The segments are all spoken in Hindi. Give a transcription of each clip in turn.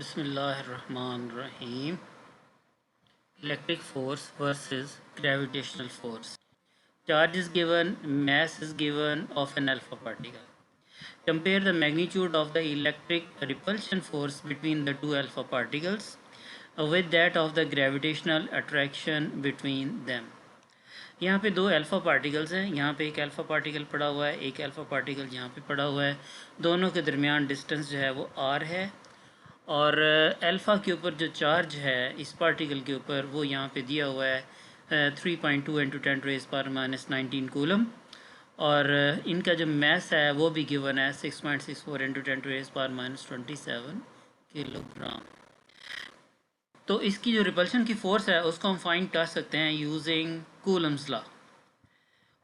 Bismillahirrahmanirrahim. Electric force versus gravitational force. Charge is given, mass is given of an alpha particle. Compare the magnitude of the electric repulsion force between the two alpha particles with that of the gravitational attraction between them. यहाँ पे दो अल्फ़ा पार्टिकल्स हैं, यहाँ पे एक अल्फ़ा पार्टिकल पड़ा हुआ है, एक अल्फ़ा पार्टिकल यहाँ पे पड़ा हुआ है। दोनों के दरमियान डिस्टेंस जो है वो r है और अल्फ़ा के ऊपर जो चार्ज है इस पार्टिकल के ऊपर वो यहाँ पे दिया हुआ है 3.2 इंटू 10⁻⁻19 कूलम और इनका जो मैस है वो भी गिवन है 6.64 इंटू 10⁻⁻27 किलोग्राम। तो इसकी जो रिपल्शन की फ़ोर्स है उसको हम फाइंड कर सकते हैं यूजिंग कूलम्स लॉ।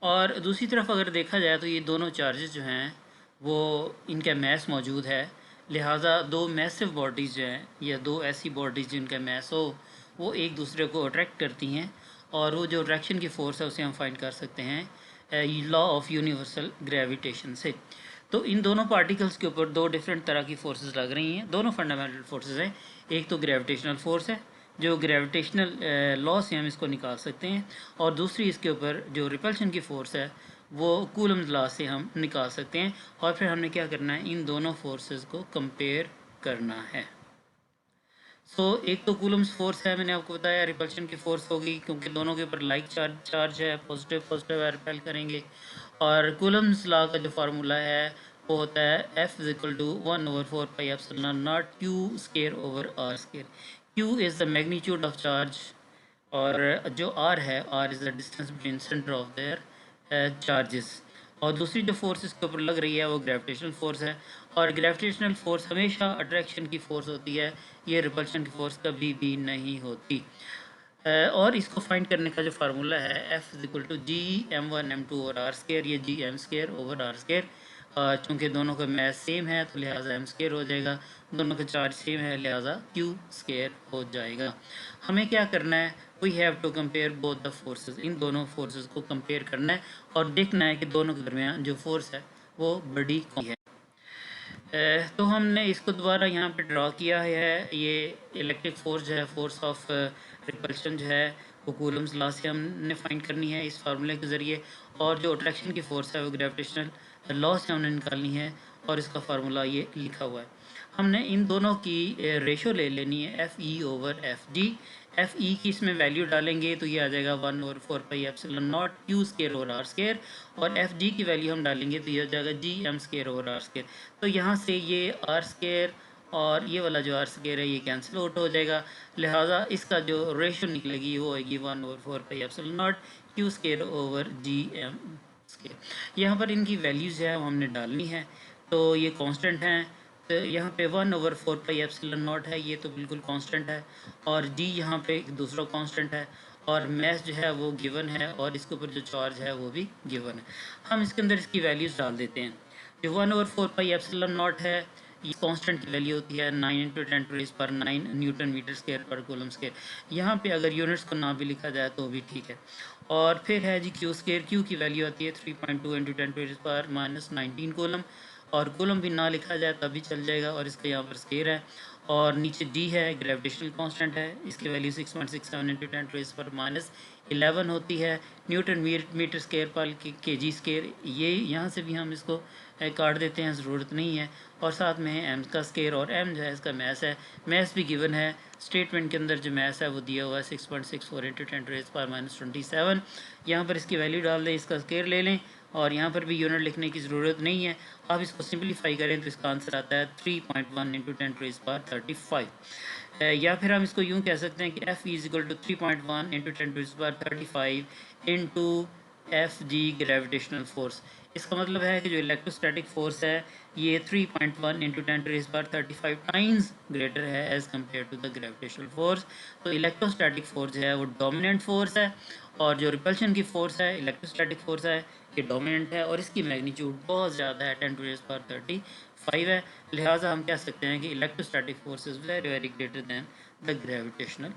और दूसरी तरफ अगर देखा जाए तो ये दोनों चार्जेस जो हैं वो इनका मैस मौजूद है, लिहाजा दो मैसिव बॉडीज़ जो हैं या दो ऐसी बॉडीज़ जिनका मैस हो वो एक दूसरे को अट्रैक्ट करती हैं और वो जो अट्रैक्शन की फ़ोर्स है उसे हम फाइंड कर सकते हैं लॉ ऑफ यूनिवर्सल ग्रेविटेशन से। तो इन दोनों पार्टिकल्स के ऊपर दो डिफरेंट तरह की फोर्सेस लग रही हैं, दोनों फंडामेंटल फोर्सेस हैं। एक तो ग्रेविटेशनल फोर्स है जो ग्रेविटेशनल लॉ से हम इसको निकाल सकते हैं और दूसरी इसके ऊपर जो रिपल्शन की फ़ोर्स है वो कूलम्स लॉ से हम निकाल सकते हैं। और फिर हमने क्या करना है, इन दोनों फोर्सेस को कंपेयर करना है। एक तो कूलम्स फोर्स है, मैंने आपको बताया रिपल्शन की फ़ोर्स होगी क्योंकि दोनों के ऊपर लाइक चार्ज है, पॉजिटिव पॉजिटिव रिपेल करेंगे। और कूलम्स लॉ का जो फार्मूला है वो होता है F is equal to 1/4πε0 Q² Q is the magnitude of charge और जो R है, R is the distance between centre of their charges. और दूसरी जो फोर्स इसके ऊपर लग रही है वो ग्रेविटेशनल फोर्स है और ग्रेविटेशनल फोर्स हमेशा अट्रैक्शन की फ़ोर्स होती है, ये रिपल्शन की फ़ोर्स कभी भी नहीं होती। और इसको फाइंड करने का जो फार्मूला है F is equal to G(m1m2) over r², ये G(m²) ओवर r²। चूँकि दोनों का मैस सेम है तो लिहाजा m² हो जाएगा, दोनों का चार्ज सेम है लिहाजा q² हो जाएगा। हमें क्या करना है, we have to compare both the forces, इन दोनों फोर्सेस को कंपेयर करना है और देखना है कि दोनों के दरमियान जो फोर्स है वो बड़ी कौन है। तो हमने इसको दोबारा यहाँ पे ड्रॉ किया है। ये इलेक्ट्रिक फोर्स जो है, फोर्स ऑफ रिपल्शन जो है वो कूलम्स लॉ से हमने फाइंड करनी है इस फार्मूले के ज़रिए, और जो अट्रैक्शन की फ़ोर्स है वो ग्रेविटेशनल लॉ से हमने निकालनी है और इसका फार्मूला ये लिखा हुआ है। हमने इन दोनों की रेशो ले लेनी है FE/FG। FE की इसमें वैल्यू डालेंगे तो ये आ जाएगा 1/4πε0 Q² और FG की वैल्यू हम डालेंगे तो ये आ जाएगा Gm²/r²। तो यहाँ से ये r² और ये वाला जो r² है ये कैंसिल आउट हो जाएगा, लिहाजा इसका जो रेशो निकलेगी वो होगी 1/4πε0 Q²/Gm²। यहाँ पर इनकी वैल्यूज़ है वो हमने डालनी है, तो ये कांस्टेंट हैं। तो यहाँ पे 1/4πε0 है, ये तो बिल्कुल कांस्टेंट है, और d यहाँ पे एक दूसरा कांस्टेंट है, और मैस जो है वो गिवन है और इसके ऊपर जो चार्ज है वो भी गिवन है। हम इसके अंदर इसकी वैल्यूज़ डाल देते हैं। जो 1/4πε0 है ये कांस्टेंट की वैल्यू होती है 9 × 10⁻⁹ न्यूटन मीटर स्क्वायर पर कूलम स्क्वायर। यहाँ पे अगर यूनिट्स को ना भी लिखा जाए तो भी ठीक है। और फिर है जी Q², Q की वैल्यू आती है 3.2 × 10⁻⁻19 कूलम, और कूलम भी ना लिखा जाए तभी चल जाएगा, और इसका यहाँ पर स्क्वायर है। और नीचे D है, ग्रेविटेशनल कांस्टेंट है, इसकी वैल्यू 6.67 × 10⁻11 होती है न्यूटन मीटर स्क्वायर पर kg²। ये यहाँ से भी हम इसको काट देते हैं, ज़रूरत नहीं है। और साथ में है m का स्क्वायर, और m जो है इसका मैस है, मैस भी गिवन है स्टेटमेंट के अंदर। जो मैस है वो दिया हुआ है 6.64 × 10⁻⁻27। यहाँ पर इसकी वैल्यू डाल दें, इसका स्क्वायर ले लें, और यहाँ पर भी यूनिट लिखने की ज़रूरत नहीं है। आप इसको सिंपलीफाई करें तो इसका आंसर आता है 3.1 × 10⁻35। या फिर हम इसको यूँ कह सकते हैं कि F is equal to 3.1 × 10⁻35 into FG gravitational force. इसका मतलब है कि जो इलेक्ट्रोस्टैटिक फोर्स है ये 3.1 × 10⁻35 टाइम्स ग्रेटर है as compared to the gravitational force. तो इलेक्ट्रोस्टैटिक फोर्स जो है वो डोमिनेंट फोर्स है, और जो रिपल्शन की फ़ोर्स है, इलेक्ट्रोस्टैटिक फोर्स है, ये डोमिनेंट है, और इसकी मैग्नीट्यूड बहुत ज़्यादा है, 10⁻35 है। लिहाजा हम कह सकते हैं कि electrostatic force is very very greater than the gravitational